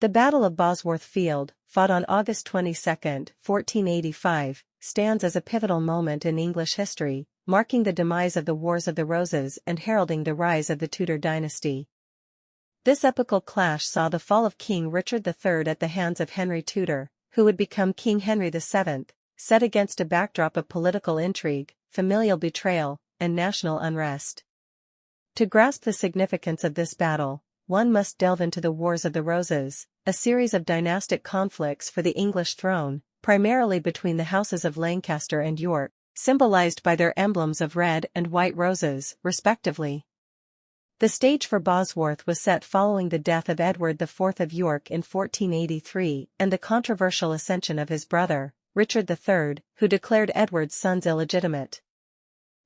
The Battle of Bosworth Field, fought on August 22, 1485, stands as a pivotal moment in English history, marking the demise of the Wars of the Roses and heralding the rise of the Tudor dynasty. This epical clash saw the fall of King Richard III at the hands of Henry Tudor, who would become King Henry VII, set against a backdrop of political intrigue, familial betrayal, and national unrest. To grasp the significance of this battle, one must delve into the Wars of the Roses, a series of dynastic conflicts for the English throne, primarily between the houses of Lancaster and York, symbolized by their emblems of red and white roses, respectively. The stage for Bosworth was set following the death of Edward IV of York in 1483 and the controversial accession of his brother, Richard III, who declared Edward's sons illegitimate.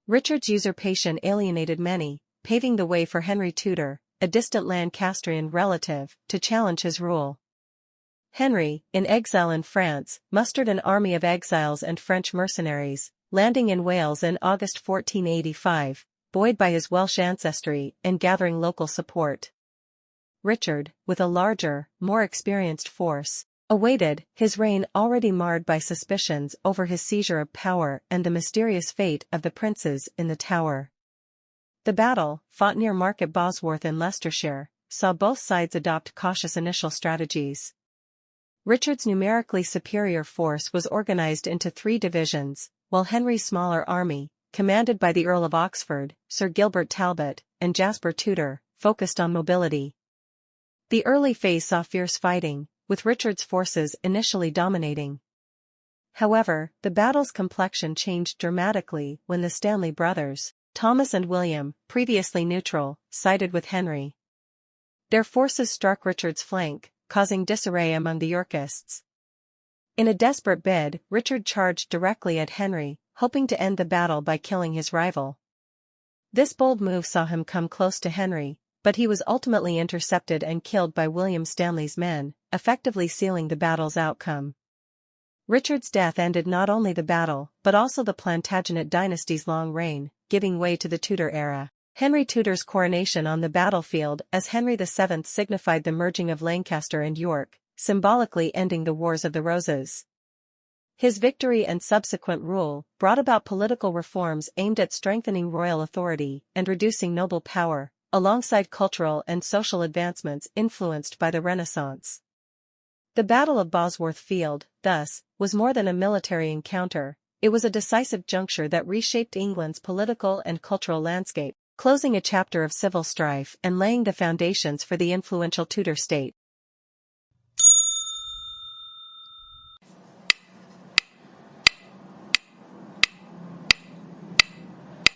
Richard's usurpation alienated many, paving the way for Henry Tudor, a distant Lancastrian relative, to challenge his rule. Henry, in exile in France, mustered an army of exiles and French mercenaries, landing in Wales in August 1485, buoyed by his Welsh ancestry and gathering local support. Richard, with a larger, more experienced force, awaited, his reign already marred by suspicions over his seizure of power and the mysterious fate of the princes in the Tower. The battle, fought near Market Bosworth in Leicestershire, saw both sides adopt cautious initial strategies. Richard's numerically superior force was organized into 3 divisions, while Henry's smaller army, commanded by the Earl of Oxford, Sir Gilbert Talbot, and Jasper Tudor, focused on mobility. The early phase saw fierce fighting, with Richard's forces initially dominating. However, the battle's complexion changed dramatically when the Stanley brothers, Thomas and William, previously neutral, sided with Henry. Their forces struck Richard's flank, causing disarray among the Yorkists. In a desperate bid, Richard charged directly at Henry, hoping to end the battle by killing his rival. This bold move saw him come close to Henry, but he was ultimately intercepted and killed by William Stanley's men, effectively sealing the battle's outcome. Richard's death ended not only the battle, but also the Plantagenet dynasty's long reign, giving way to the Tudor era. Henry Tudor's coronation on the battlefield as Henry VII signified the merging of Lancaster and York, symbolically ending the Wars of the Roses. His victory and subsequent rule brought about political reforms aimed at strengthening royal authority and reducing noble power, alongside cultural and social advancements influenced by the Renaissance. The Battle of Bosworth Field, thus, was more than a military encounter. It was a decisive juncture that reshaped England's political and cultural landscape, closing a chapter of civil strife and laying the foundations for the influential Tudor state.